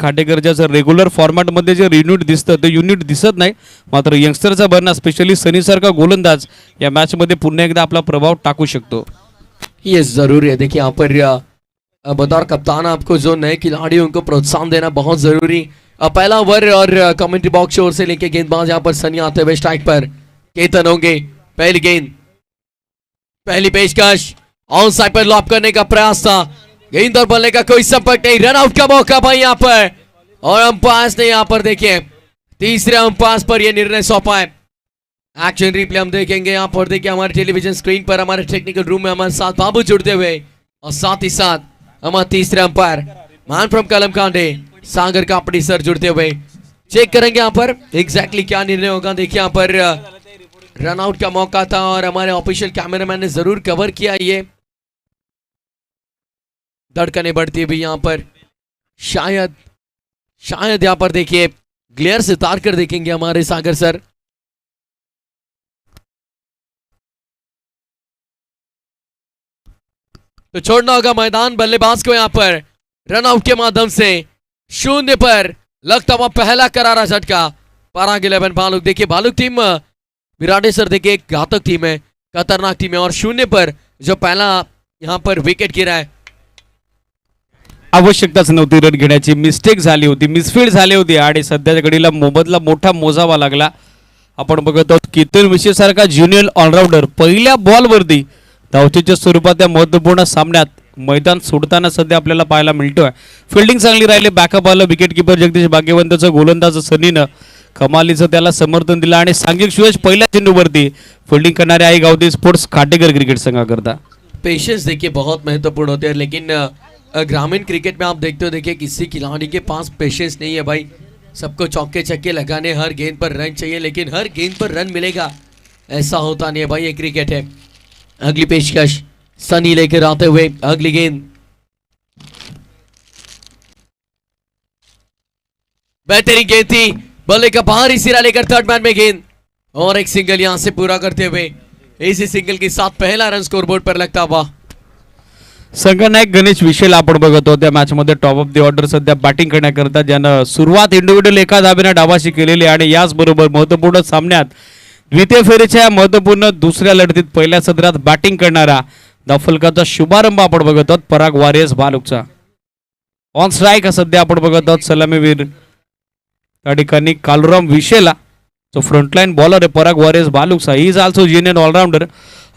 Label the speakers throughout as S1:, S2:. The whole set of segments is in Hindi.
S1: खाटेकरच्या जर रेग्युलर फॉर्मॅटमध्ये जे युनिट दिसतं ते युनिट दिसत नाही, मात्र यंगस्टरचा बरना स्पेशली सनीसारखा गोलंदाज या मॅचमध्ये पुन्हा एकदा आपला प्रभाव टाकू शकतो.
S2: ये जरूरी है. देखिए यहाँ पर बतौर कप्तान आपको जो नए खिलाड़ियों को प्रोत्साहन देना बहुत जरूरी. पहला ओवर और कमेंट्री बॉक्स ओर से लेके गेंदबाज यहाँ पर सनी आते हुए स्ट्राइक पर. केतन होंगे. पहली गेंद, पहली पेशकश ऑन साइड पर लॉप करने का प्रयास था. गेंद और बल्ले का कोई संपर्क नहीं. रन आउट का मौका भाई यहाँ पर, और अंपायर ने यहाँ पर देखिए तीसरे अंपायर पर यह निर्णय सौंपा है. एक्शन रिप्ले हम देखेंगे यहाँ पर. देखिए हमारे टेलीविजन स्क्रीन पर हमारे टेक्निकल रूम में हमारे साथ बाबू जुड़ते हुए, और साथ ही साथ हमारे तीसरे umpire man from Kalamkande Sagar Kapadi sir जुड़ते हुए. चेक करेंगे यहाँ पर एग्जैक्टली क्या निर्णय होगा. देखिए यहाँ पर रन आउट का मौका था और हमारे ऑफिशियल कैमरामैन ने जरूर कवर किया. ये धड़कने बढ़ती हुई यहाँ पर शायद यहाँ पर देखिए ग्लेयर से उतार कर देखेंगे हमारे सागर सर. तो छोड़ना होगा मैदान बल्लेबाज को यहाँ पर. रन आउट के माध्यम से 0 पर लगता हुआ पहला करारा झटका. पराग 11 भालुक. देखिए भालुक टीम विराटे सर देखिए एक घातक टीम है, खतरनाक टीम है, और 0 पर जो पहला यहाँ पर विकेट गिरा है.
S1: आवश्यकताच नव्हती रन घेण्याची, मिस्टेक झाली होती, मिसफील्ड झाली होती आणि सध्याच्या घडीला मोबदला मोठा मोजावा लागला. आपण बघत आहोत केतन विशे सारखा ज्युनियर ऑलराऊंडर पहिल्या बॉलवरती धावचीच्या स्वरूपात या महत्त्वपूर्ण सामन्यात मैदान सोडताना सध्या आपल्याला पाहायला मिळतोय. फिल्डिंग चांगली राहिली, बॅकअप आलं, विकेट किपर जगदीश भाग्यवंतचं गोलंदाज सनीनं कमालीचं त्याला समर्थन दिलं आणि सांघिक सुयश पहिल्या चेंडूवरती फिल्डिंग करणारे आई गावदे स्पोर्ट्स खाटेकर क्रिकेट संघाकरता.
S2: पेशेंस देखिए बहुत महत्वपूर्ण होते हैं, लेकिन ग्रामीण क्रिकेट में आप देखते हो देखिए किसी खिलाड़ी के पास पेशेंस नहीं है भाई. सबको चौके छक्के लगाने, हर गेंद पर रन चाहिए, लेकिन हर गेंद पर रन मिलेगा ऐसा होता नहीं है भाई. ये क्रिकेट है. अगली पेशकश सनी लेकर आते हुए. अगली गेंद, बेहतरीन गेंद थी, बल्ले का बाहरी सिरा लेकर थर्ड मैन में गेंद, और एक सिंगल यहां से पूरा करते हुए इसी सिंगल के साथ पहला रन स्कोरबोर्ड पर लगता हुआ.
S1: संघनायक गणेश विशेला आपण बघत होतो. त्या मॅचमध्ये टॉप ऑफ द ऑर्डर सध्या बॅटिंग करण्याकरता ज्यानं सुरुवात इंडिव्हिज्युअल एका धाब्याने डावाशी केलेली आणि याचबरोबर महत्त्वपूर्ण सामन्यात द्वितीय फेरीच्या महत्त्वपूर्ण दुसऱ्या लढतीत पहिल्या सत्रात बॅटिंग करणारा धावफलकाचा शुभारंभ आपण बघत आहोत पराग वारियर्स भालुकचा. ऑन स्ट्राईक सध्या आपण बघत आहोत सलामीवीर त्या ठिकाणी कालुराम विशेला जो फ्रंटलाईन बॉलर आहे पराग वारियर्स भालुकचा. He is also junior allrounder.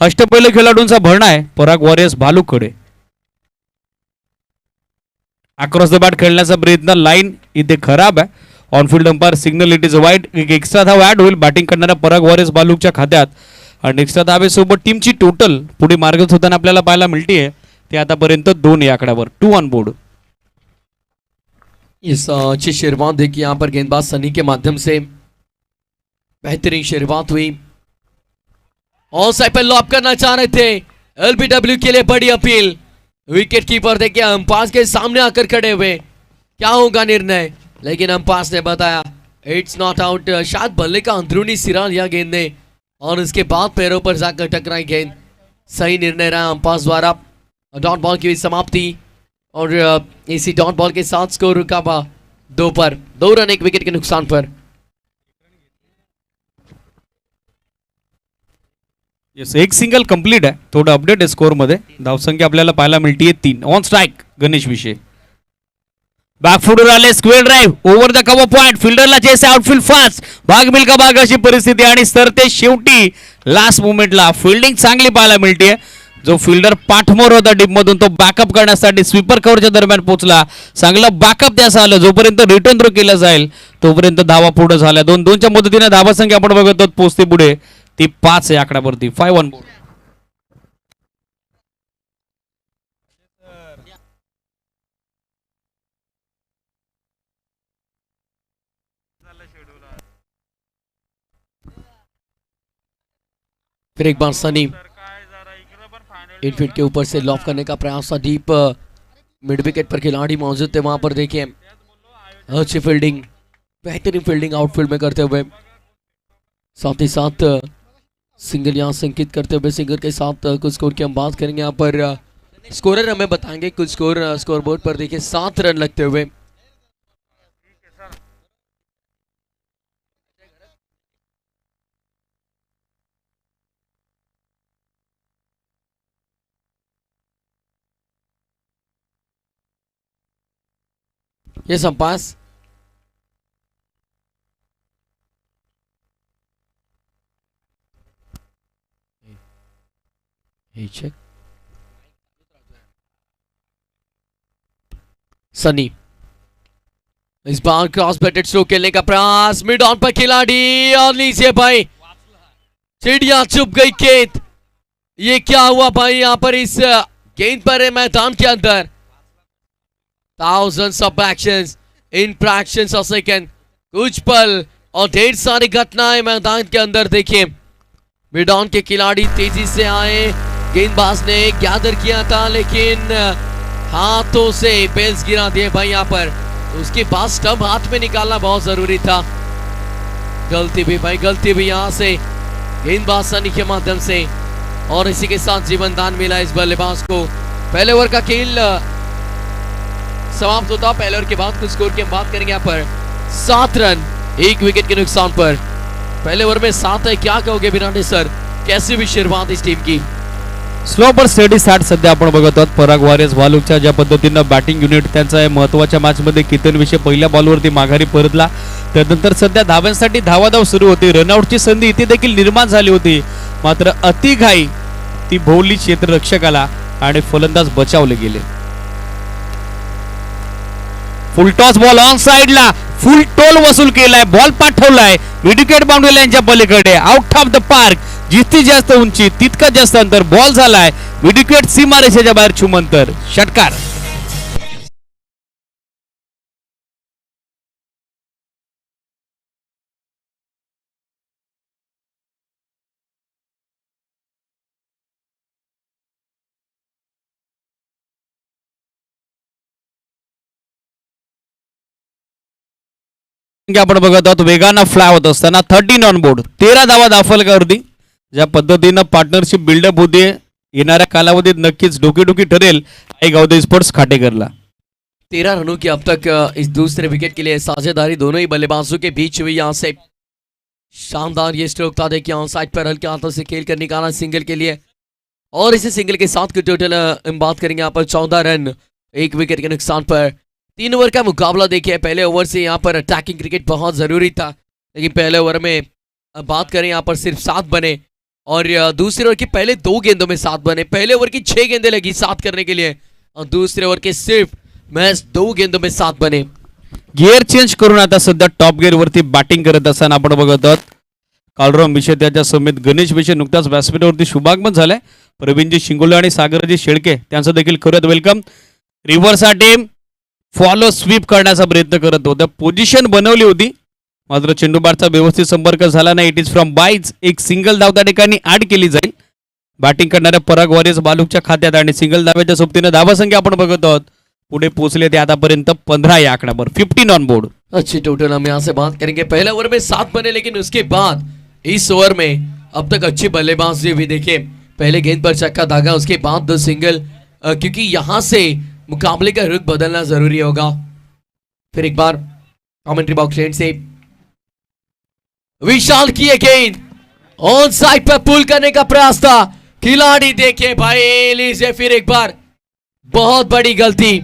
S1: अष्टपैलू खेळाडूंचा भरणा आहे पराग वारियर्स भालुककडे. अक्रॉस द बॅट खेळण्याचा प्रयत्न, लाईन इथे खराब आहे. On field umpire signal it is wide. एक एक्स्ट्रा धाव ॲड होईल बॅटिंग करणाऱ्या पराग वारियर्स भालुकच्या खात्यात, आणि एक्स्ट्रा धावेसोबत टीमची टोटल पुढे मार्गच होताना आपल्याला पाहायला मिळते ते आतापर्यंत 2 या आकड्यावर 2 ऑन बोर्ड.
S2: इस अच्छी शुरुआत देखिए यहाँ पर गेंदबाज सनी के माध्यम से बेहतरीन शुरुआत हुई. ऑन साइड पर लॉप करना चाह रहे थे, एलबीडब्ल्यू के लिए बड़ी अपील. विकेट कीपर देखिए अंपायर के सामने आकर खड़े हुए, क्या होगा निर्णय, लेकिन अंपायर ने बताया इट्स नॉट आउट. शायद बल्ले का अंदरूनी सिरा लिया गेंद ने और उसके बाद पैरों पर जाकर टकराई गेंद. सही निर्णय रहा अंपायर द्वारा. डॉट बॉल की समाप्ति, और इसी डॉट बॉल के साथ स्कोर रुका हुआ 2 पर. 2 रन 1 विकेट के नुकसान पर.
S1: येस, एक सिंगल कंप्लीट आहे. थोडं अपडेट आहे स्कोर मध्ये. धावसंख्या आपल्याला पाहायला मिळते 3. On strike Ganesh Vishe. बॅकफुटवर आले, square drive over the cover point, फिल्डरला chase, outfield fast, Bhaag Milkha भाग अशी परिस्थिती, आणि सरते शेवटी लास्ट मोमेंटला फिल्डिंग चांगली पाहायला मिळते. जो फिल्डर पाठमोर होता डीपमधून तो बॅकअप करण्यासाठी स्वीपर कव्हरच्या दरम्यान पोहोचला. चांगला बॅकअप त्यास आलं. जोपर्यंत रिटर्न थ्रो केला जाईल तोपर्यंत धावा पुढे झाल्या. 2-2च्या मदतीने धावा संख्या आपण बघत आहोत पोहोचते पुढे. ती 5 आहे आकड्यावरती. 5 ऑन बोर्ड.
S2: फिर एक बार सनी 8 फीट के ऊपर से लॉफ करने का प्रयास था. डीप मिड विकेट पर खिलाड़ी मौजूद थे, वहां पर देखिए अच्छी फील्डिंग, बेहतरीन फील्डिंग आउटफील्ड में करते हुए, साथ ही साथ सिंगल यहाँ से अंकित करते हुए. सिंगल के साथ कुछ स्कोर की हम बात करेंगे. यहाँ पर स्कोरर हमें बताएंगे कुछ स्कोर बोर्ड पर देखिए 7 रन लगते हुए Yes, umpires. Hey, check. Sunny इस बार क्रॉस बैटेड स्ट्रोक खेलने का प्रयास, मिड ऑन पर खिलाड़ी और लीजिए भाई, चिड़िया चुप गई गेंद। ये क्या हुआ भाई यहाँ पर इस गेंद पर मैदान के अंदर। thousands of actions in fractions of second, कुछ पल और ढेर सारी घटनाएं मैदान के अंदर। देखिए मिड ऑन के खिलाड़ी तेजी से आए, गेंदबाज ने गैदर किया था लेकिन हाथों से बेल्स गिरा दिए भाई यहाँ पर। तो उसके बाद स्टंप हाथ में निकालना बहुत जरूरी था। गलती भी भाई, गलती भी यहाँ से गेंदबाज सनी के माध्यम से, और इसी के साथ जीवन दान मिला इस बल्लेबाज को। पहले ओवर का खेल समाप्त होता। पहले ओवर के बाद कुछ स्कोर की हम बात करेंगे यहाँ पर। 7 रन 1 विकेट के नुकसान पर। पहले ओवर में 7 है, क्या कहोगे विराटे सर, कैसी भी शुरुआत इस टीम की?
S1: स्लो पर स्टेडी स्टार्ट सध्या आपण बघत आहोत। पराग वॉरियर्स भालुकच्या ज्या पद्धतीनं बॅटिंग युनिट त्यांचा आहे, महत्त्वाच्या मॅचमध्ये कितन विषय पहिल्या बॉलवरती माघारी परतला, त्यानंतर सध्या धावांसाठी धावाधाव सुरू होती। रनआउटची संधी इथे देखील निर्माण झाली होती, मात्र अतिघाई ती भोवली क्षेत्ररक्षकाला आणि फलंदाज बचावले गेले। फुल टॉस बॉल ऑन साइडला, फुल टोल वसूल केलाय, बॉल पाठवलाय विकेट बाउंड्री लाईनच्या पलीकडे, आउट ऑफ द पार्क। जितकी जास्त उंची तितका जास्त अंतर, बॉल झालाय विकेट सीमारेषेच्या बाहेर छुमंतर, षटकार। आपण बघत आहोत वेगानं फ्लाय होत असताना 13 ऑन बोर्ड, 13 धावा दाफलकावरती। ज्या पद्धतीनं पार्टनरशिप बिल्डअप होते, येणाऱ्या कालावधीत नक्कीच डोकीडोकी ठरेल आई गावदे स्पोर्ट्स खाटेकरला।
S2: 13 रनों की अब तक इस दूसरे विकेट के लिए साझेदारी दोनों ही बल्लेबाजों के बीच हुई। यहाँ से शानदार ये स्ट्रोक था, देखिए ऑन साइड पर हल्के हाथों से खेल कर निकाला सिंगल के लिए, और इसी सिंगल के साथ टोटल हम बात करेंगे यहाँ पर 14 रन 1 विकेट के नुकसान पर। 3 ओवर का मुकाबला देखिए, पहले ओवर से यहाँ पर अटैकिंग क्रिकेट बहुत जरूरी था, लेकिन पहले ओवर में बात करें यहाँ पर सिर्फ 7 बने, और दूसरे ओवर की पहले 2 गेंदों में 7 बने। पहले ओवर की 6 गेंदें लगी 7 करने के लिए, और दूसरे ओवर के सिर्फ महज 2 गेंदों में 7 बने।
S1: गिअर चेंज करून आता सध्या टॉप गिअर वरती बॅटिंग करत असताना आपण बघत आहोत कालराम विषय, त्याच्या समेत गणेश विषय नुकताच व्यासपीठावरती शुभागमन झालंय। प्रवीणजी शिंगोले आणि सागरजी शेळके त्यांचं देखील करूयात वेलकम। रिव्हर्ससाठी फॉलो स्वीप करण्याचा प्रयत्न करत होता, पोझिशन बनवली होती, मात्र चेंडूबारचा व्यवस्थित संपर्क झाला नाही। इट इज फ्रॉम बाईज, एक सिंगल धाव त्या ठिकाणी ऍड केली जाईल बॅटिंग करणाऱ्या पराग वॉरियर्स भालुकच्या खात्यात, आणि सिंगल धाव्याच्या सोबतीने धावासंख्या आपण बघत आहोत पुढे पोहोचले ते आतापर्यंत 15 या आकड्यावर, 15 ऑन बोर्ड।
S2: अच्छी टोटल हम यहाँ से बात करेंगे। पहले ओवर में 7 बने, लेकिन उसके बाद इस ओवर में अब तक अच्छी बल्लेबाजी भी देखिए। पहले गेंद पर चक्का दागा, उसके बाद 2 सिंगल, क्योंकि यहाँ से मुकाबले का रुख बदलना जरूरी होगा। फिर एक बार कमेंट्री बॉक्स एंड से विशाल की गेंद ऑन साइड पर पुल करने का प्रयास था, खिलाड़ी देखिए भाई, लीजिए फिर एक बार, बहुत बड़ी गलती,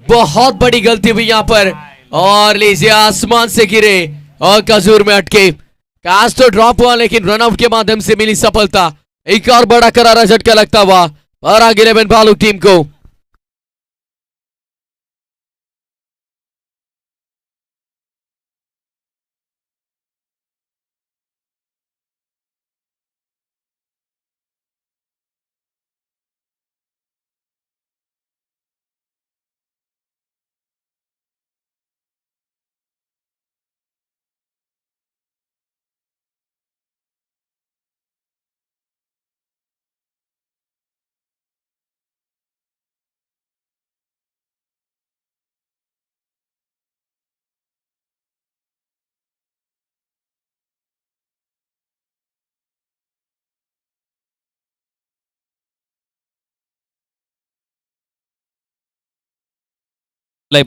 S2: बहुत बड़ी गलती हुई यहाँ पर, और लीजिए आसमान से गिरे और कजूर में अटके। कैच तो ड्रॉप हुआ, लेकिन रनआउट के माध्यम से मिली सफलता। एक और बड़ा करारा झटका लगता हुआ पराग 11 भालुक टीम को।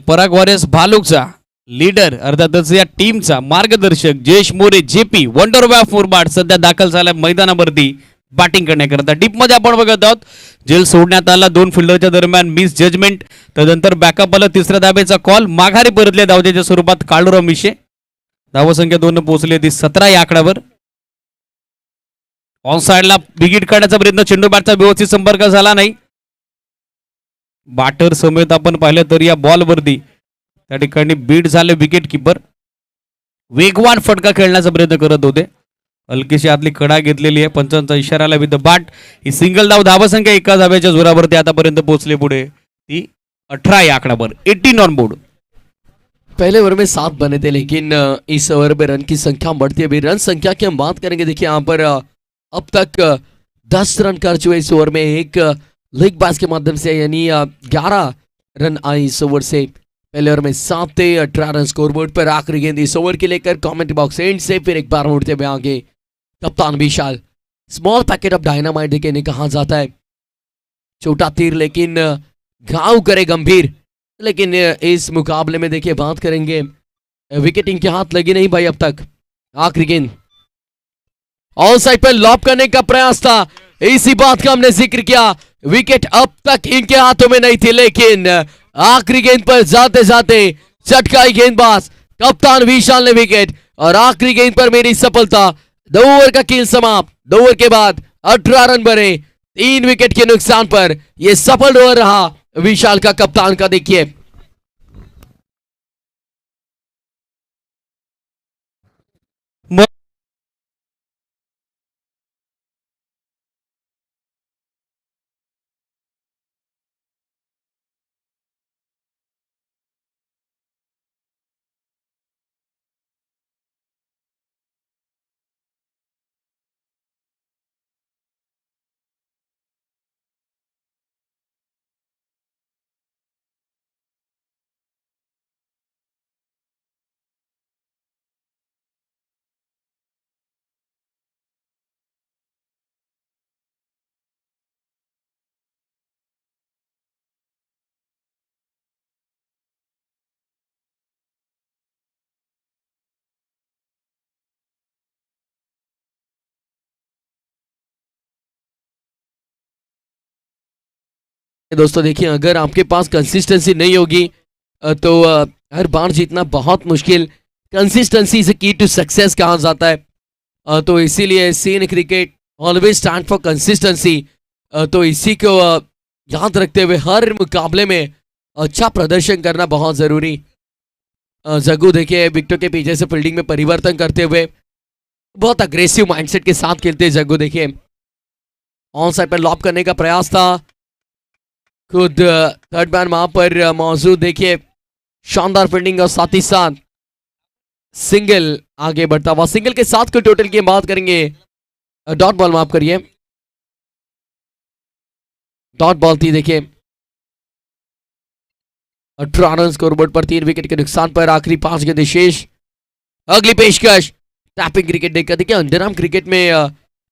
S1: पराग वॉरियर्स भालुकचा लीडर अर्थातच या टीमचा मार्गदर्शक जयेश मोरे जेपी वंडर ऑफ मुरबाड सध्या दाखल झाला मैदानावरती बॅटिंग करण्याकरता. डीप मध्ये आपण बघत आहोत जेल सोडण्यात आला 2 फिल्डरच्या दरम्यान मिस जजमेंट. त्यानंतर बॅकअप आलं, तिसऱ्या धाब्याचा कॉल, माघारी परतले धावच्या स्वरूपात काळूराम विषे. धावसंख्या 2 पोहोचली ती 17 या आकड्यावर. ऑन साइडला विकेट काढण्याचा प्रयत्न, चेंडू बॅटचा व्यवस्थित संपर्क झाला नाही. बॅटर समेत आपण पाहिलं तर या बॉलवरती त्या ठिकाणी बीट झाले विकेट किपर. वेगवान फटका खेळण्याचा प्रयत्न करत होते. हलकीशी आतली कडा घेतलेली आहे. पंचांचा इशाराला विद बाट. ही सिंगल धावसंख्या एका धाब्याच्या जोरावरती आतापर्यंत पोहोचली पुढे ती 18 या आकड्यावर. 18 ऑन बोर्ड.
S2: पहले ओवर में 7 बने थे, लेकिन इस ओवर में रन की संख्या बढ़ती है. अभी रन संख्या की हम बात करेंगे. देखिए यहाँ पर अब तक 10 रन कर चुके इस ओवर में. एक लेग पास के माध्यम से, यानी 11 रन आए इस ओवर से. पहले ओवर में 7 थे, 18 रन स्कोरबोर्ड पर. आखिरी गेंद इस ओवर के लेकर कमेंट बॉक्स एंड से फिर एक बार उड़ते हुए आगे कप्तान विशाल. स्मॉल पैकेट ऑफ डायनामाइट देखे इन्हें कहा जाता है. छोटा तीर लेकिन घाव करे गंभीर. लेकिन इस मुकाबले में देखिए बात करेंगे, विकेटिंग के हाथ लगी नहीं भाई अब तक. आखिरी गेंद ऑन साइड पर लॉप करने का प्रयास था. इसी बात का हमने जिक्र किया. विकेट अब तक इनके हाथों में नहीं थी, लेकिन आखिरी गेंद पर जाते जाते चटकाई गेंदबाज कप्तान विशाल ने विकेट. और आखिरी गेंद पर मेरी सफलता. 2 ओवर का खेल समाप्त. 2 ओवर के बाद 18 रन बने 3 विकेट के नुकसान पर. यह सफल ओवर रहा विशाल का, कप्तान का. देखिए दोस्तों, देखिए अगर आपके पास कंसिस्टेंसी नहीं होगी तो हर बार जीतना बहुत मुश्किल. Consistency is key to success कहा जाता है. तो इसीलिए सीन cricket always stand for consistency. तो इसी को याद रखते हुए हर मुकाबले में अच्छा प्रदर्शन करना बहुत ज़रूरी. जग्गू देखिए विकेटों के पीछे से फील्डिंग में परिवर्तन करते हुए बहुत अग्रेसिव माइंडसेट के साथ खेलते हैं जग्गू. देखिए ऑन साइड पर लॉप करने का प्रयास था. खुद थर्ड मैन वहां पर मौजूद. देखिए शानदार फील्डिंग और साथ ही साथ सिंगल आगे बढ़ता हुआ. सिंगल के साथ को टोटल की बात करेंगे. डॉट बॉल माफ करिए, डॉट बॉल थी. देखिए 18 रन स्कोरबोर्ड पर 3 विकेट के नुकसान पर. आखिरी 5 गेंदें शेष. अगली पेशकश टैपिंग क्रिकेट देखकर. देखिए अंडरआर्म क्रिकेट में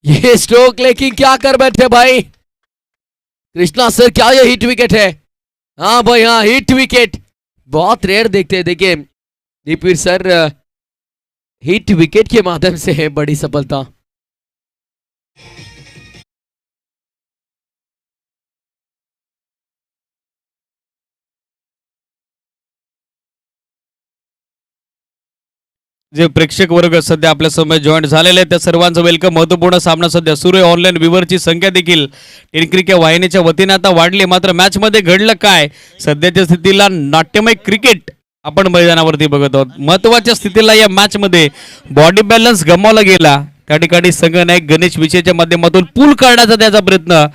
S2: ये स्ट्रोक, लेकिन क्या कर बैठे भाई कृष्णा सर. क्या ये हिट विकेट है? हाँ भाई हाँ, हिट विकेट बहुत रेयर देखते हैं. देखिए दीपवीर सर हिट विकेट के माध्यम से है बड़ी सफलता.
S1: जे प्रेक्षक वर्ग सध्या आपल्या समोर जॉईन झालेले आहेत त्या सर्वांचं वेलकम. महत्वपूर्ण सामना सध्या सुरू आहे. ऑनलाईन व्ह्यूवरची संख्या देखील टेन वाहिनीच्या वतीने आता वाढली. मात्र मॅच मध्ये घडलं काय, सध्याच्या स्थितीला नाट्यमय क्रिकेट आपण मैदानावरती बघत आहोत. महत्वाच्या स्थितीला या मॅच मध्ये बॉडी बॅलन्स गमावला गेला. त्या ठिकाणी संघनायक गणेश विषयच्या माध्यमातून पूल काढण्याचा त्याचा प्रयत्न,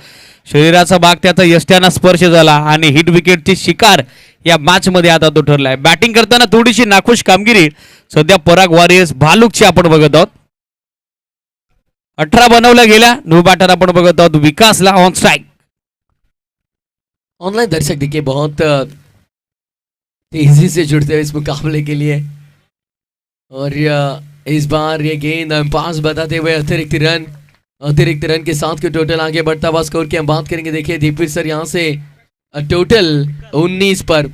S1: शरीराचा भाग त्याचा यष्ट्याना स्पर्श झाला आणि हिट विकेटची शिकार या मॅच मध्ये आता तो ठरलाय. बॅटिंग करताना थोडीशी नाखुश कामगिरी सध्या पराग वॉरियर्स भालुकची आपण बघत आहोत. 18 बनवल्या गेल्या. न्यू बॅटर आपण बघत आहोत विकासला ऑन स्ट्राइक.
S2: ऑनलाइन दर्शक देखिए बहुत तेजी से जुड़ते हुए इस मुकाबले के लिए. और इस बार ये गेंद पास बताते हुए अतिरिक्त रन के साथ के टोटल आगे बढ़ता हुआ. स्कोर की हम बात करेंगे. देखिए दीपवीर सर यहाँ से टोटल 19 पर.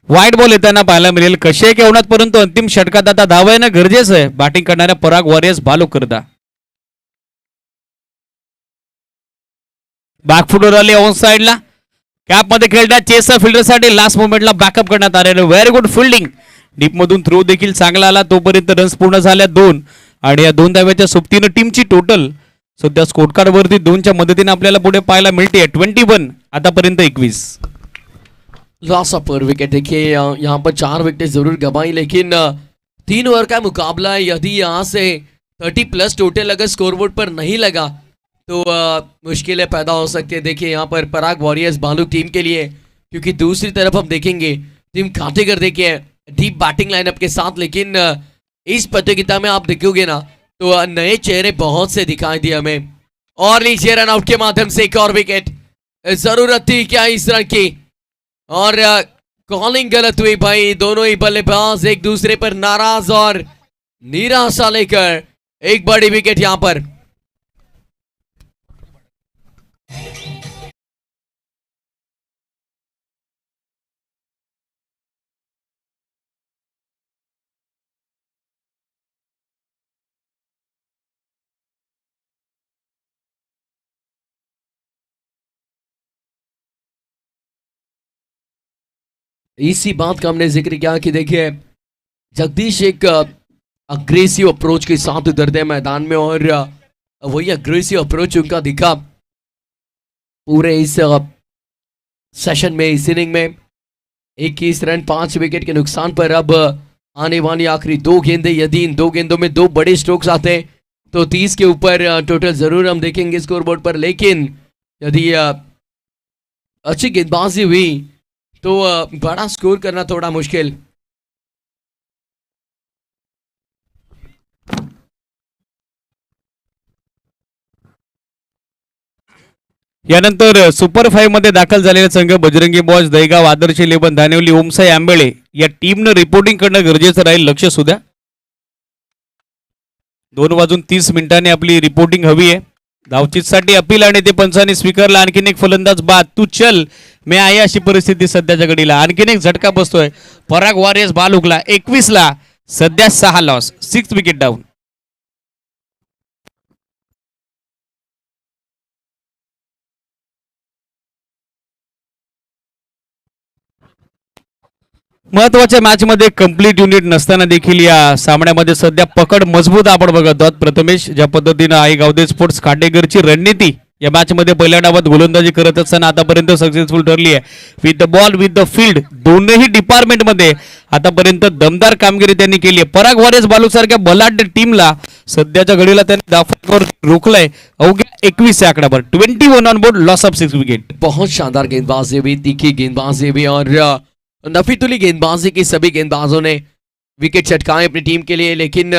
S1: वाईट बॉल येताना पाहायला मिळेल. कशी आहे केवणात, परंतु अंतिम षटकात आता धाव येणं गरजेचं आहे. बॅटिंग करणाऱ्या पराग वॉरियर्स भालुक करता. बॅकफुटवर आले ऑन साइडला, कॅप मध्ये खेळतात चेसर फिल्डरसाठी लास्ट मोमेंटला बॅकअप करण्यात आलेलं. व्हेरी गुड फिल्डिंग, डीप मधून थ्रो देखील चांगला आला. तोपर्यंत रन्स पूर्ण झाल्या 2 आणि या 2 धाव्याच्या सोबतीनं टीमची टोटल सध्या स्कोर कार्ड वरती 2च्या मदतीने आपल्याला पुढे पाहायला मिळते 21 आतापर्यंत 21.
S2: लॉस ऑफ पर विकेट. देखिए यहाँ पर 4 विकेट जरूर गंवाई, लेकिन 3 ओवर का मुकाबला है. यदि यहाँ से 30+ टोटल अगर स्कोरबोर्ड पर नहीं लगा तो मुश्किलें पैदा हो सकती है. देखिए यहाँ पर पराग वॉरियर्स भालू टीम के लिए, क्योंकि दूसरी तरफ हम देखेंगे टीम काटेगर देखिए डीप बैटिंग लाइनअप के साथ, लेकिन इस प्रतियोगिता में आप देखोगे ना तो नए चेहरे बहुत से दिखाई दिए हमें. और लीजिए रन आउट के माध्यम से एक और विकेट. जरूरत थी क्या इस रन की, और कॉलिंग गलत हुई भाई. दोनों ही बल्लेबाज एक दूसरे पर नाराज और निराशा लेकर एक बड़ी विकेट यहां पर. इसी बात का हमने जिक्र किया कि देखिए जगदीश एक अग्रेसिव अप्रोच के साथ उतरते मैदान में, और वही अग्रेसिव अप्रोच उनका दिखा पूरे इस सेशन में, इस इनिंग में. 21 रन 5 विकेट के नुकसान पर अब आने वाली आखिरी 2 गेंदें, यदि इन 2 गेंदों में 2 बड़े स्ट्रोक्स आते हैं तो 30 के ऊपर टोटल जरूर हम देखेंगे स्कोरबोर्ड पर. लेकिन यदि अच्छी गेंदबाजी हुई तो बड़ा स्कोर करना थोड़ा मुश्किल.
S1: यानंतर सुपर 5 मध्ये दाखल झालेला संघ बजरंगी बॉयज दहीगाव, आदर्श इलेव्हन धानिवली, ओमसाई आंबेळे या टीमनं रिपोर्टिंग करणं गरजेचं राहील. लक्ष सुद्धा 2:30 आपली रिपोर्टिंग हवी आहे. धावचीसाठी अपील आणि ते पंचांनी स्वीकारला. आणखीन एक फलंदाज बाद, तू चल मी आहे अशी परिस्थिती सध्याच्या घडीला. आणखीन एक झटका बसतोय पराग वॉरियर्स बालुकला. 21ला सध्या 6 लॉस, 6 विकेट डाऊन. महत्वाच्या मॅच मध्ये कंप्लीट युनिट नसताना देखील या सामन्यामध्ये सध्या पकड मजबूत आपण बघत आहोत. प्रथमेश, ज्या पद्धतीनं आई गावदे स्पोर्ट्स काटेगरची रणनीती या मॅच मध्ये पहिल्या डावात गोलंदाजी करत असताना आतापर्यंत सक्सेसफुल ठरली आहे. With the ball, with the field, दोन्ही डिपार्टमेंट मध्ये आतापर्यंत दमदार कामगिरी त्यांनी केली आहे. पराग वॉरियर्स बालुक सारख्या बलाढ्य टीमला सध्याच्या घडीला त्यांनी दाफावर रोखलंय अवघ्या 21 आकड्यावर. 21 on board, loss of 6 wicket.
S2: बहुत शानदार गेंदबाजी हुई, तीखी गेंदबाजी हुई और नफीतुली गेंदबाजी की. सभी गेंदबाजों ने विकेट चटकाए अपनी टीम के लिए, लेकिन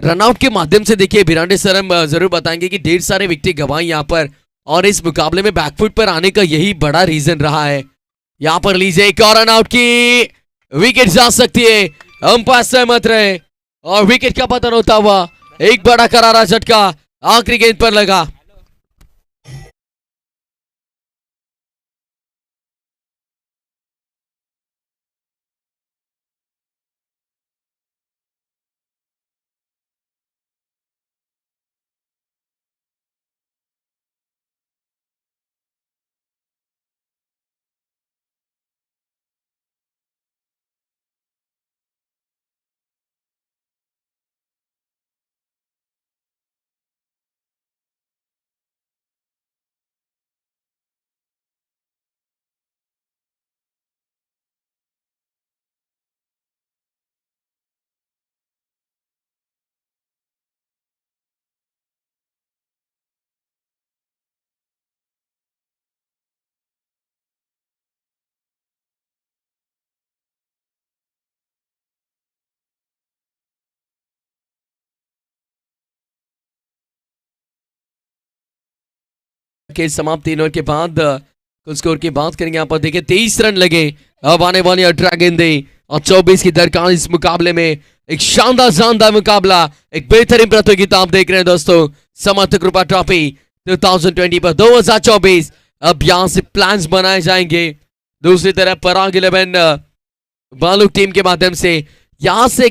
S2: रनआउट के माध्यम से देखिए भिरांडे सर हम जरूर बताएंगे कि ढेर सारे विकेट गंवाई यहाँ पर, और इस मुकाबले में बैकफुट पर आने का यही बड़ा रीजन रहा है. यहाँ पर लीजिए एक और रनआउट की विकेट जा सकती है. अंपायर सहमत रहे और विकेट का पतन होता हुआ एक बड़ा करारा झटका आखिरी गेंद पर लगा. के समाप्त 3 ओवर के बाद कुल स्कोर की बात करेंगे. यहाँ पर देखिए 23 रन लगे. अब आने वाली 18 गेंदें और 24 की दरकार इस मुकाबले में. एक शानदार मुकाबला, एक बेहतरीन प्रतियोगिता आप देख रहे हैं दोस्तों. समर्थक रूपा ट्रॉफी 2020 पर 2024 अब यहाँ से प्लान्स बनाए जाएंगे. दूसरी तरफ पराग 11 बालुक टीम के माध्यम से यहाँ से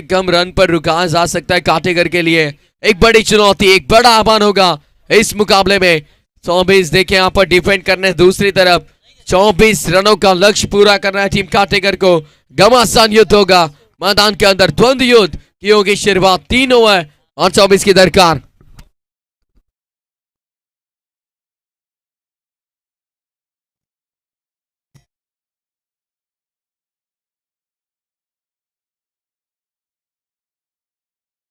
S2: कम रन पर रुकाया जा सकता है. काटेगर के लिए एक बड़ी चुनौती, एक बड़ा आह्वान होगा इस मुकाबले में. 24 देखें यहाँ पर डिफेंड करने दूसरी तरफ 24 रनों का लक्ष्य पूरा करना है टीम काटेगर को। घमासान युद्ध होगा मैदान के अंदर, द्वंद्व युद्ध की होगी शुरुआत। 3 ओवर और 24 की दरकार।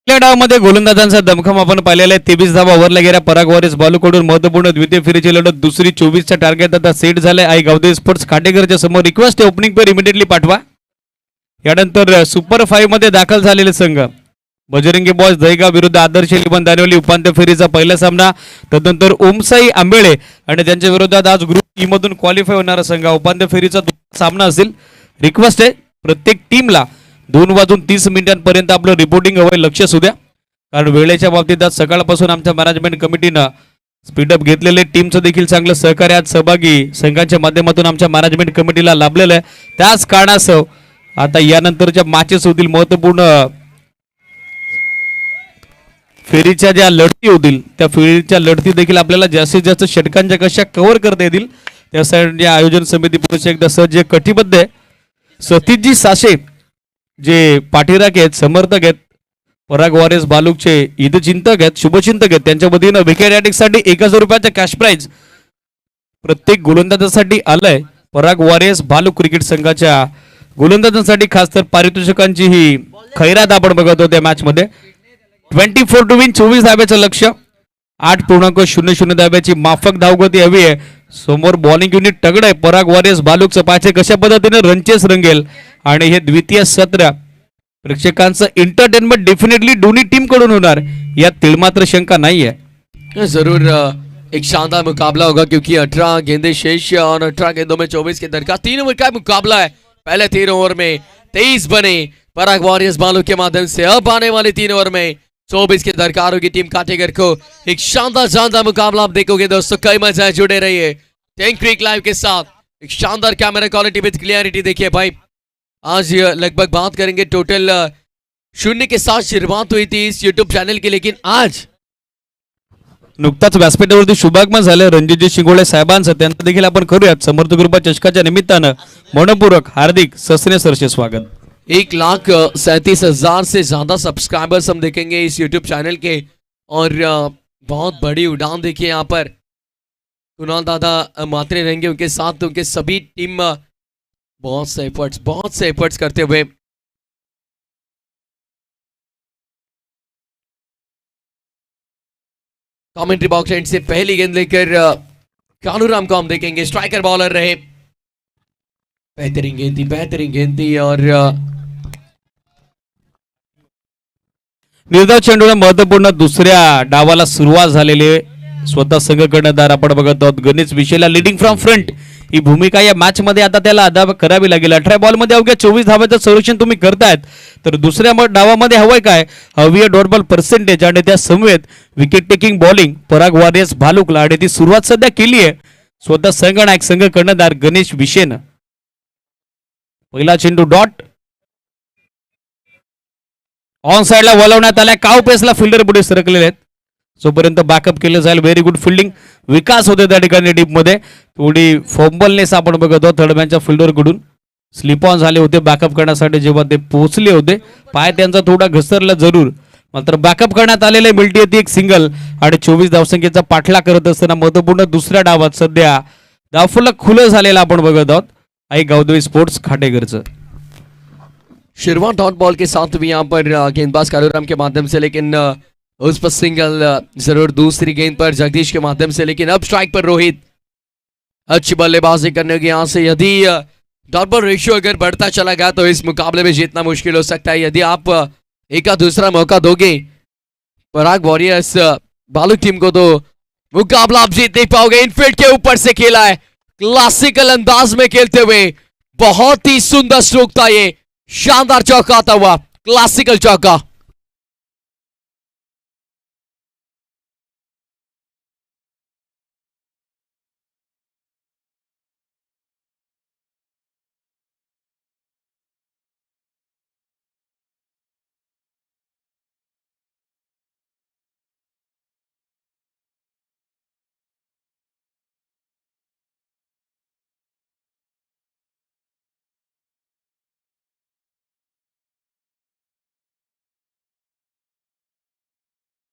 S1: पहिल्या डावामध्ये गोलंदाजांचा दमखम आपण पाहिलेला आहे. 23 धावा ओव्हरला गेल्या पराग वॉरियर्स बालूकडून महत्वपूर्ण द्वितीय फेरीची लढत दुसरी 24चा टार्गेट आता सेट झालाय. आई गावदे स्पोर्ट्स खाटेकरच्या समोर रिक्वेस्ट आहे ओपनिंग पेअर इमिडिएटली पाठवा. यानंतर सुपर 5 मध्ये दाखल झालेले संघ बजरंगी बॉयज दहीगाव विरुद्ध आदर्श इलेव्हन दानिवली उपांत्य फेरीचा पहिला सामना. तदनंतर ओमसाई आंबेळे आणि त्यांच्या विरोधात आज ग्रुप ई मधून क्वालिफाय होणारा संघ उपांत्य फेरीचा सामना असेल. रिक्वेस्ट आहे प्रत्येक टीमला 2:30 आपलं रिपोर्टिंग हवंय. लक्ष असू द्या कारण वेळेच्या बाबतीत आज सकाळपासून आमच्या मॅनेजमेंट कमिटीनं स्पीडअप घेतलेले टीमचं देखील चांगलं सहकार्य आज सहभागी संघांच्या माध्यमातून आमच्या मॅनेजमेंट कमिटीला लाभलेलं आहे. त्याच कारणासह आता यानंतरच्या मॅचेस होतील महत्वपूर्ण फेरीच्या ज्या लढती होतील त्या फेरीच्या लढती देखील आपल्याला जास्तीत जास्त षटकांच्या कशा कव्हर करता येतील त्यासाठी आयोजन समिती पुरुष एकदा सज्ज कटिबद्ध आहे. सतीशजी साशे जे पाठीराख आहेत, समर्थक आहेत, पराग वॉरियर्स बालूकचे हितचिंतक आहेत, शुभचिंतक आहेत, त्यांच्या वतीनं विकेट साठी 1000 रुपयाचा कॅश प्राइज प्रत्येक गोलंदाजासाठी आलंय. पराग वॉरियर्स बालूक क्रिकेट संघाच्या गोलंदाजांसाठी खास तर पारितोषिकांची ही खैरात आपण बघत होत्या मॅच मध्ये. 24 टू विन 24 धाब्याचं लक्ष्य, 8.00 धाब्याची माफक धावगती हवी आहे. समोर बॉलिंग युनिट तगड आहे. पराग वॉरियर्स बालूकचं पाचे कशा पद्धतीने रनचेस रंगेल आणि हे द्वितीय सत्र प्रेक्षकांचं एंटरटेनमेंट डेफिनेटली दोन्ही टीम कडून होणार यात तिळमात्र शंका नाही है.
S2: जरूर एक शानदार मुकाबला होगा क्योंकि 18 गेंदे शेष और 18 गेंदों में 24 के दरकार 3 ओवर का मुकाबला है. पहले 3 ओवर में 23 बने पराग वॉरियर्स बालू के माध्यम से. अब आने वाले 3 ओवर में 24 की दरकार होगी टीम काटेगर को. एक शानदार मुकाबला आप देखोगे दोस्तों. कई मजा है, जुड़े रहिए टैंक क्रिक लाइव के साथ. एक शानदार कैमरा क्वालिटी विद क्लियरिटी. देखिए भाई आज लगभग बात करेंगे टोटल 0 के साथ शुरुआत हुई थी इस यूट्यूब चैनल की, लेकिन आज
S1: नुकताच व्यासपीठावरती शुभागमन झालं रणजितजी शिंगोळे साहेबांचं. त्यांचं देखील आपण करूयात समर्थ कृपा चषकाच्या निमित्तानं मनपूर्वक हार्दिक सस्ने सरचे स्वागत.
S2: 1,37,000 से ज्यादा सब्सक्राइबर्स हम देखेंगे इस यूट्यूब चैनल के और बहुत बड़ी उड़ान देखिए यहाँ पर. कुणाल दादा मात्रे रहेंगे उनके साथ, उनके सभी टीम बहुत से एफर्ट्स करते हुए कमेंट्री बॉक्स एंड से पहली गेंद लेकर कानूराम को हम देखेंगे. स्ट्राइकर बॉलर रहे, बेहतरीन गेंद थी और
S1: निर्धाव चेंडूला महत्वपूर्ण दुसऱ्या डावाला सुरुवात झालेली आहे. स्वतः संघ कर्णधार आपण बघत आहोत गणेश विषयला लिडिंग फ्रॉम फ्रंट ही भूमिका या मॅच मध्ये आता त्याला अदा करावी लागेल. 18 बॉल मध्ये अवघ्या 24 धाव्याचं संरक्षण तुम्ही करतायत तर दुसऱ्या डावामध्ये हवंय काय, हवी आहे डॉट बॉल पर्सेंटेज आणि त्या समवेत विकेट टेकिंग बॉलिंग. पराग वॉरियर्स भालुकला आणि ती सुरुवात सध्या केली आहे स्वतः संघ नायक संघ कर्णधार गणेश विषयनं. पहिला चेंडू डॉट ऑन साइडला वळवण्यात आलाय. काव पेसला फिल्डर पुढे सरकलेले आहेत जोपर्यंत बॅकअप केलं जाईल. व्हेरी गुड फिल्डिंग विकास होते त्या ठिकाणी डीप मध्ये. थोडी फॉम्बलनेस आपण बघत आहोत थर्ड मॅनच्या फिल्डर कडून. स्लिप ऑन झाले होते बॅकअप करण्यासाठी जेव्हा ते पोहोचले होते. पाय त्यांचा थोडा घसरला जरूर, मात्र बॅकअप करण्यात आलेले मिळती होती एक सिंगल आणि 24 धावसंख्येचा पाठला करत असताना महत्वपूर्ण दुसऱ्या डावात सध्या धावफलक खुलं झालेला आपण बघत आहोत आई गावदेवी स्पोर्ट्स खाटेकरचं.
S2: शुरुआत डॉट बॉल के साथ भी यहाँ पर गेंदबाज कालूराम के माध्यम से, लेकिन उस पर सिंगल जरूर दूसरी गेंद पर जगदीश के माध्यम से. लेकिन अब स्ट्राइक पर रोहित अच्छी बल्लेबाजी करने की यहाँ से. यदि डॉट बॉल रेशियो अगर बढ़ता चला गया तो इस मुकाबले में जीतना मुश्किल हो सकता है. यदि आप एक का दूसरा मौका दोगे पराग वॉरियर्स बालू टीम को तो मुकाबला आप जीत नहीं पाओगे. इनफील्ड के ऊपर से खेला है क्लासिकल अंदाज में खेलते हुए. बहुत ही सुंदर स्ट्रोक था ये, शानदार चौका था हुआ, क्लासिकल चौका.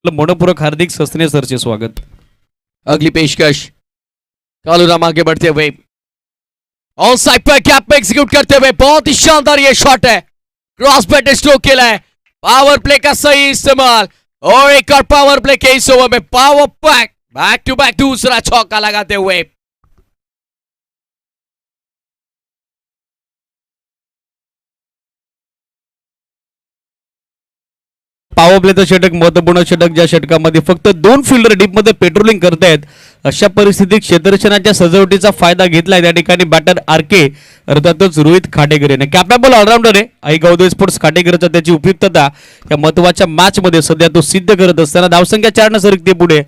S1: मनपूर्वक हार्दिक सस्ने सरचे स्वागत।
S2: अगली पेशकश कालूराम आगे बढ़ते हुए ऑन साइड पर गैप में एग्जीक्यूट करते हुए बहुत ही शानदार ये शॉट है, क्रॉस बैट स्ट्रोक के लिए पावर प्ले का सही इस्तेमाल और एक और पावर प्ले के इस ओवर में पावर बैक टू बैक दूसरा चौका लगाते हुए
S1: पॉवर प्लेचं षटक महत्वपूर्ण षटक, ज्या षटकामध्ये फक्त 2 फिल्डर डीप मध्ये पेट्रोलिंग करतायत अशा परिस्थितीत क्षेत्ररक्षणाच्या सजावटीचा फायदा घेतलाय त्या ठिकाणी बॅटर आरके अर्थातच रोहित खाटेकर याने कॅपेबल ऑलराऊंडर आहे आई गावदेवी स्पोर्ट्स खाटेकरचा त्याची उपयुक्तता या महत्वाच्या मॅच मध्ये सध्या तो सिद्ध करत असताना धावसंख्या 4 ने सरकते पुढे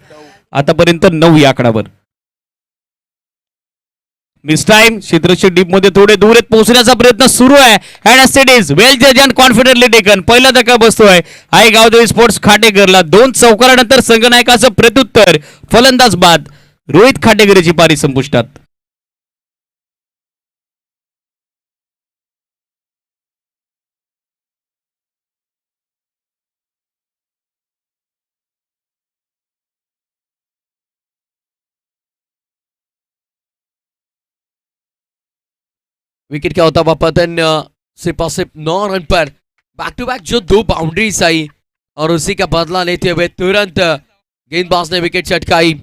S1: आतापर्यंत 9 या आकडावर। मिस टाइम क्षेत्ररक्षक डीप मध्ये थोडे दूर पोहोचण्याचा प्रयत्न सुरू आहे अँड एट इज वेल जज अँड कॉन्फिडेंटली टेकन पहिला धक्का बसतोय आई गावदेवी स्पोर्ट्स खाटेकरला 2 चौकारानंतर संघनायकाचं प्रत्युत्तर फलंदाज बाद रोहित खाटेकरची पारी संपुष्टात।
S2: विकेट क्या होता हुआ पतन सिर्फ 9 रन पर बैक टू बैक जो 2 बाउंड्रीज आई और उसी का बदला लेते हुए तुरंत गेंदबाज ने विकेट चटकाई।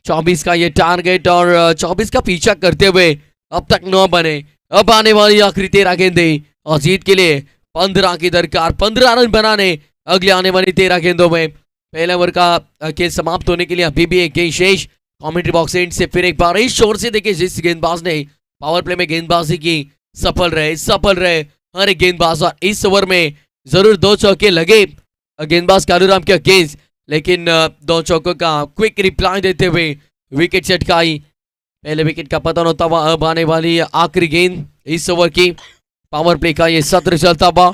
S2: 24 का ये टारगेट और 24 का पीछा करते हुए अब तक 9 बने, अब आने वाली आखिरी 13 गेंदें और जीत के लिए 15 की दरकार, 15 रन बनाने अगले आने वाली 13 गेंदों में। पहले ओवर का खेल समाप्त होने के लिए अभी भी एक गेंद शेष। कमेंट्री बॉक्स एंड से फिर एक बार इस शोर से देखिए जिस गेंदबाज ने पावर प्ले में गेंदबाजी की सफल रहे हर एक गेंदबाज और इस ओवर में जरूर 2 चौके लगे गेंदबाज कालूराम के अगेंस्ट, लेकिन 2 चौकों का क्विक रिप्लाई देते हुए विकेट चटकाई। पहले विकेट का पतन होता हुआ अब आने वाली आखिरी गेंद इस ओवर की पावर प्ले का ये सत्र चलता हुआ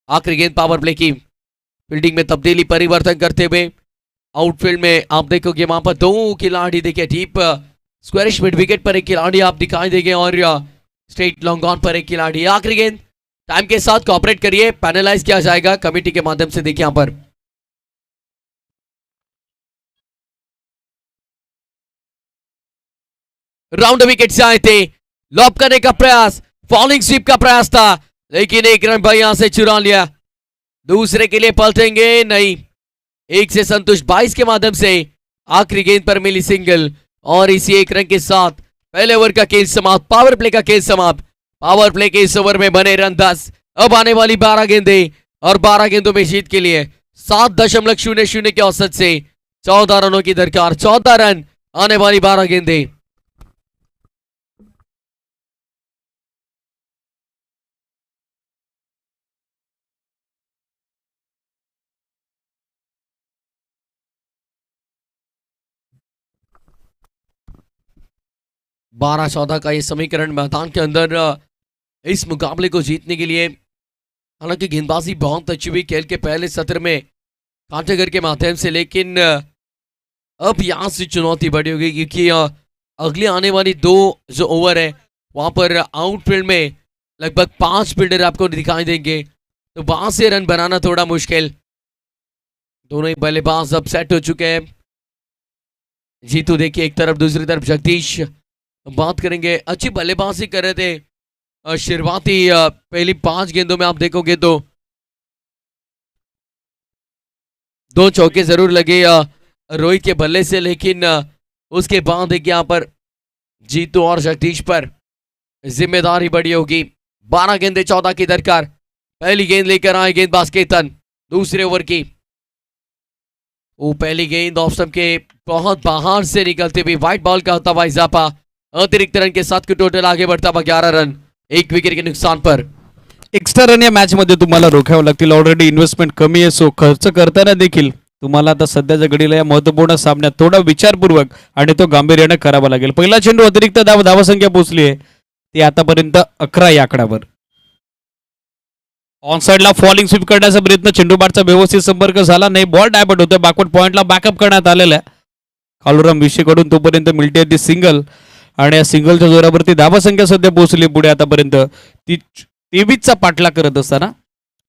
S2: आखिरी गेंद पावर प्ले की। फील्डिंग में तब्दीली परिवर्तन करते हुए आउटफील्ड में आप देखोगे वहां पर 2 खिलाड़ी देखिए डीप स्क्वायरिश मिड विकेट पर एक खिलाड़ी आप दिखाई देंगे और स्ट्रेट लॉन्ग ऑन पर एक खिलाड़ी। आखिरी गेंद टाइम के साथ कोऑपरेट करिए, पैनलाइज किया जाएगा कमेटी के माध्यम से। देखिए यहां पर राउंड विकेट से आए थे, लॉब करने का प्रयास, फॉलिंग स्वीप का प्रयास था लेकिन एक रन भाई यहां से चुरा लिया। दूसरे के लिए पलटेंगे नहीं, 1 से संतुष्ट 22 के माध्यम से आखिरी गेंद पर मिली सिंगल और इसी 1 रन के साथ पहले ओवर का खेल समाप्त, पावर प्ले का खेल समाप्त। पावर प्ले के इस ओवर में बने रन 10, अब आने वाली 12 गेंदें और 12 गेंदों में जीत के लिए 7.00 के औसत से 14 रनों की दरकार, 14 रन आने वाली 12 गेंदें। बारह 14 का ये समीकरण मैदान के अंदर इस मुकाबले को जीतने के लिए, हालांकि गेंदबाजी बहुत अच्छी हुई खेल के पहले सत्र में कांटेगर के माध्यम से, लेकिन अब यहां से चुनौती बड़ी होगी क्योंकि अगली आने वाली 2 जो ओवर है वहां पर आउटफील्ड में लगभग 5 फील्डर आपको दिखाई देंगे, तो वहां से रन बनाना थोड़ा मुश्किल। दोनों ही बल्लेबाज अब सेट हो चुके हैं। जीतू देखिए एक तरफ, दूसरी तरफ जगदीश बात करेंगे। अच्छी बल्लेबाजी कर रहे थे शुरुआती पहली 5 गेंदों में आप देखोगे तो 2 चौके जरूर लगे रोहित के बल्ले से, लेकिन उसके बाद एक यहाँ पर जीतू और जगदीश पर जिम्मेदारी बड़ी होगी। 12 गेंदें 14 की दरकार। पहली गेंद लेकर आए गेंदबाज केतन दूसरे ओवर की। वो पहली गेंद ऑफ स्टंप के बहुत बाहर से निकलते हुए व्हाइट बॉल का होता हुआ इजाफा, अतिरिक्त रन के साथ टोटल आगे बढ़ता हुआ 11 रन 1 विकेट के नुकसान पर।
S1: एक्स्ट्रा रन या मॅच मध्ये तुम्हाला रोखावे लागतील, ऑलरेडी इन्व्हेस्टमेंट कमी आहे, सो खर्च करताना देखील तुम्हाला आता सध्याच्या घडीला या महत्वपूर्ण सामन्यात थोडा विचारपूर्वक आणि तो गांभीर्याने करावा लागेल। पहिला चेंडू अतिरिक्त धावसंख्या पोहोचली आहे ती आतापर्यंत 11 या आकड्यावर। ऑन साइडला फॉलिंग स्वीप करण्याचा प्रयत्न, चेंडू बाटचा व्यवस्थित संपर्क झाला नाही, बॉल डायवर्ट होतोय, बॅकवर्ड पॉइंटला बॅकअप करण्यात आलेला आहे कालूराम विषयकडून। तोपर्यंत मिळते ती सिंगल आणि या सिंगलच्या जोरावरती धावसंख्या सध्या पोहोचली पुढे आतापर्यंत ती 23चा पाठलाग करत असताना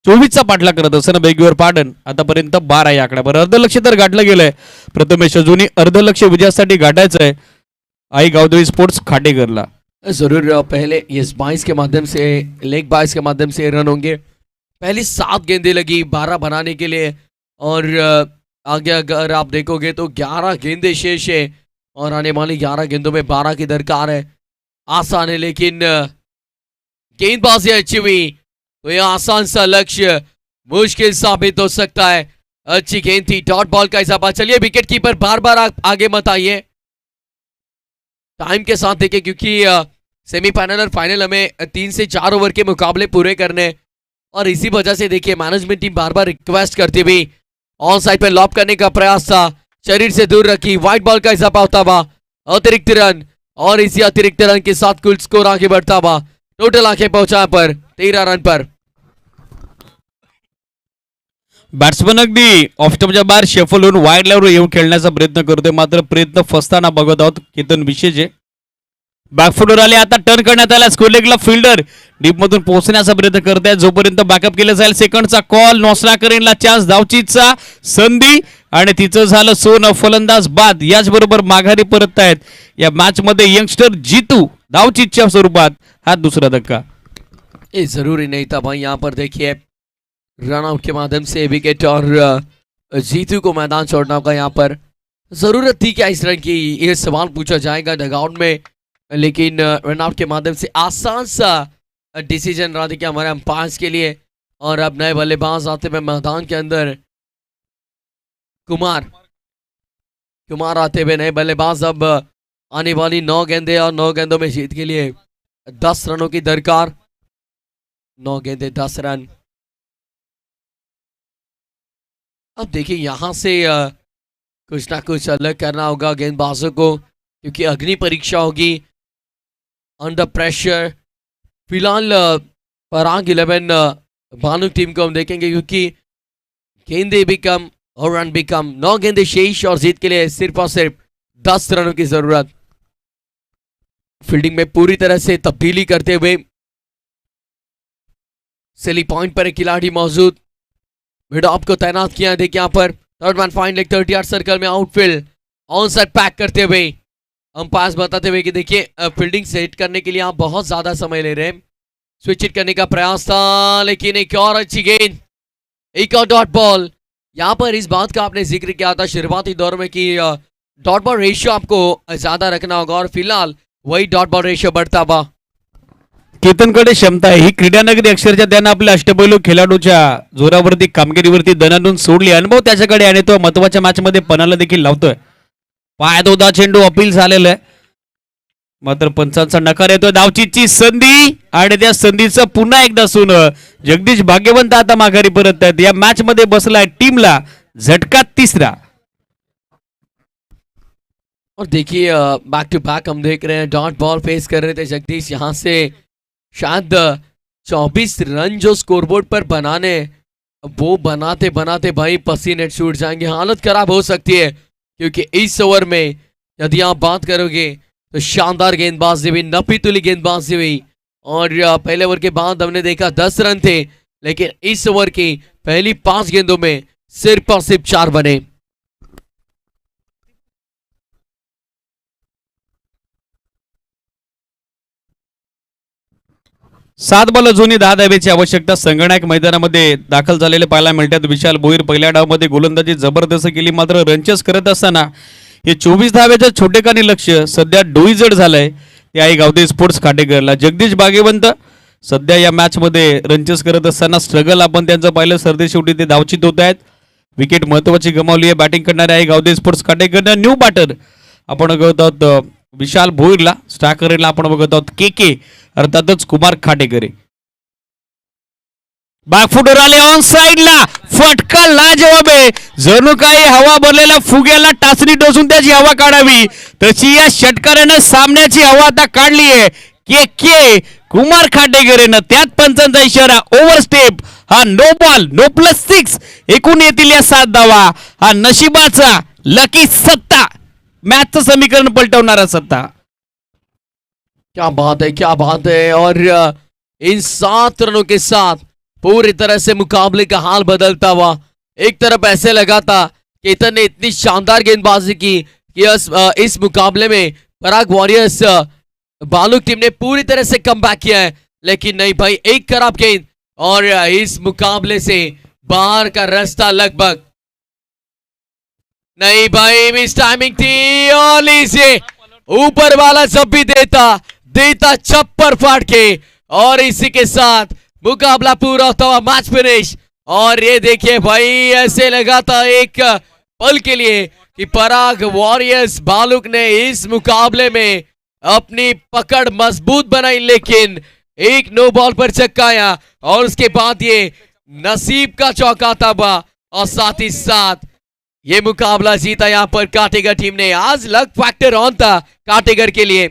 S1: 24चा पाठलाग करत असताना बेगीवर पाडन आतापर्यंत 12 या आकड्यावर अर्धलक्ष तर गाठलं गेलंय. प्रथमेश अजूनही अर्धलक्ष विजयासाठी गाठायचं आहे आई गावदेवी स्पोर्ट्स खाटेकरला.
S2: जरूर पहले इस 22 के माध्यम से लेग 22 के माध्यम से रन होंगे. पहली 7 गेंदें लगी 12 बनाने के लिए और आगे अगर आप देखोगे तो 11 गेंदें शेष है और आने वाली 11 गेंदों में 12 की दरकार है. आसान है लेकिन गेंदबाजी अच्छी हुई तो यह आसान सा लक्ष्य मुश्किल साबित हो सकता है. अच्छी गेंद थी, डॉट बॉल का हिसाब. चलिए विकेट कीपर बार बार आगे मत आइए, टाइम के साथ देखिए क्योंकि सेमीफाइनल और फाइनल हमें 3 से 4 ओवर के मुकाबले पूरे करने और इसी वजह से देखिए मैनेजमेंट टीम बार बार रिक्वेस्ट करती हुई ऑन साइड पे लॉब करने का प्रयास था, शरीर से दूर रखी. व्हाइट बॉल का इजाफा होता हुआ अतिरिक्त रन और इसी अतिरिक्त रन के साथ कुल स्कोर आगे बढ़ता हुआ टोटल आंखें पहुंचा पर 13 रन पर.
S1: बॅट्समन अगदी ऑफस्टमच्या बाहेर शेफल होऊन वाईड लावून येऊन खेळण्याचा प्रयत्न करतोय मात्र प्रयत्न फसताना बघत आहोत केतन विशेषे. बॅकफुटवर आले आता टर्न करण्यात आला स्कोर लेगला फिल्डर डीप मधून पोहोचण्याचा प्रयत्न करतायत जोपर्यंत बॅकअप केलं जाईल. सेकंडचा कॉल नॉसला करेनला चान्स धावचीचा संधी आणि तिचं झालं सोन फलंदाज बाद. याचबरोबर माघारी परततायत या मॅच मध्ये यंगस्टर जीतू धावचीच्या स्वरूपात. हा दुसरा धक्का
S2: ये जरूरी नहीं था भाई. यहाँ पर देखिए रन आउट के माध्यम से विकेट और जीतू को मैदान छोड़ना होगा. यहाँ पर जरूरत थी क्या इस रन की, ये सवाल पूछा जाएगा डगआउट में, लेकिन रन आउट के माध्यम से आसान सा डिसीजन रहा देखिए हमारे अंपायर्स के लिए. और अब नए बल्लेबाज आते हुए मैदान के अंदर कुमार आते हुए नए बल्लेबाज. अब आने वाली 9 गेंदें और 9 गेंदों में जीत के लिए 10 रनों की दरकार. 9 गेंदें 10 रन. अब देखिए यहां से कुछ ना कुछ अलग करना होगा गेंदबाजों को क्योंकि अग्नि परीक्षा होगी अंडर प्रेशर. फिलहाल पराग 11 भानु टीम को हम देखेंगे क्योंकि गेंदे भी कम और रन भी कम. 9 गेंदे शेष और जीत के लिए सिर्फ और सिर्फ 10 रनों की जरूरत. फील्डिंग में पूरी तरह से तब्दीली करते हुए सेली पॉइंट पर एक खिलाड़ी मौजूद, मिड ऑफ को तैनात किया है. देखिए यहाँ पर third man fine leg 30 yard circle में आउटफील्ड ऑन साइड पैक करते हुए अंपायर बताते हुए कि देखिए फील्डिंग सेट करने के लिए आप बहुत ज्यादा समय ले रहे हैं. स्विच इट करने का प्रयास था लेकिन एक और अच्छी गेंद, एक और डॉट बॉल. यहाँ पर इस बात का आपने जिक्र किया था शुरुआती दौर में कि डॉट बॉल रेशियो आपको ज्यादा रखना होगा और फिलहाल वही डॉट बॉल रेशियो बढ़ता हुआ.
S1: केतनकडे क्षमता आहे ही क्रीडानगरी अक्षरशः त्यानं आपल्या अष्टपैलू खेळाडूच्या जोरावरती कामगिरीवरती दणानून सोडली. अनुभव त्याच्याकडे आणि तो महत्वाच्या मॅच मध्ये पणाला देखील लावतोय. पायात होता चेंडू अपील झालेला आहे मात्र पंचांचा नकार येतोय. धावचीची संधी आणि त्या संधीचं पुन्हा एकदा सोनं. जगदीश भाग्यवंत आता माघारी परत आहेत. या मॅच मध्ये बसलाय टीमला झटका तिसरा.
S2: और देखिए बैक टू बैक हम देख रहे हैं डॉट बॉल फेस कर रहे थे जगदीश. यहाँ से शायद 24 रन जो स्कोरबोर्ड पर बनाने वो बनाते बनाते भाई पसीने छूट जाएंगे. हालत खराब हो सकती है क्योंकि इस ओवर में यदि आप बात करोगे तो शानदार गेंदबाजी हुई, नफी तुली गेंदबाजी हुई. और पहले ओवर के बाद हमने देखा 10 रन थे लेकिन इस ओवर की पहली 5 गेंदों में सिर्फ और सिर्फ 4 बने.
S1: सात बॉल जुनी 10 धावेची आवश्यकता. संगणक मैदानामध्ये दाखल झालेले पाहायला मिळतात. विशाल भोईर पहिल्या डावामध्ये गोलंदाजी जबरदस्त केली मात्र रनचेस करत असताना हे 24 धावेचं छोटेखानी लक्ष सध्या डोईजड झालंय. ते आई गावदेवी स्पोर्ट्स खाटेकरला. जगदीश भाग्यवंत सध्या या मॅच मध्ये रनचेस करत असताना स्ट्रगल आपण त्यांचं पाहिलं. सरते शेवटी ते धावचित होत आहेत. विकेट महत्वाची गमावली आहे. बॅटिंग करणारे आई गावदेवी स्पोर्ट्स खाटेकरनं न्यू बॅटर आपण बघत आहोत विशाल भोईरला. स्ट्रायकरला आपण बघत आहोत के अर्थातच कुमार खाटेकरे. बॅकफुटवर आले ऑन साइडला फटका लाजवाब आहे. जणू काही हवा भरलेल्या फुग्याला टाचणी टोचून त्याची हवा काढावी तशी या षटकारानं सामन्याची हवा आता काढली आहे. के कुमार खाटेकरेनं त्यात पंचांचा इशारा ओव्हर स्टेप. हा नो बॉल नो प्लस 6 एकूण येतील या 7 धावा. हा नशिबाचा लकी सत्ता मॅचचं समीकरण पलटवणारा सत्ता.
S2: क्या बात है क्या बात है. और इन 7 रनों के साथ पूरी तरह से मुकाबले का हाल बदलता हुआ। एक तरफ ऐसे लगा था कि इतन ने इतनी शानदार गेंदबाजी की कि इस मुकाबले में पराग वॉरियर्स बालुक टीम ने पूरी तरह से कमबैक किया है, लेकिन नहीं भाई, एक खराब गेंद और इस मुकाबले से बाहर का रास्ता लगभग नहीं भाई। मिस टाइमिंग थी और लीजिए ऊपर वाला जब भी देता छप्पर फाड़ के, और इसी के साथ मुकाबला पूरा होता हुआ, मैच फिनिश। और ये देखिए भाई, ऐसे लगा था एक पल के लिए कि पराग वॉरियर्स बालुक ने इस मुकाबले में अपनी पकड़ मजबूत बनाई, लेकिन एक नो बॉल पर छक्का आया और उसके बाद ये नसीब का चौका था और साथ ही साथ ये मुकाबला जीता यहाँ पर काटेगर टीम ने। आज लक फैक्टर ऑन था काटेगर के लिए।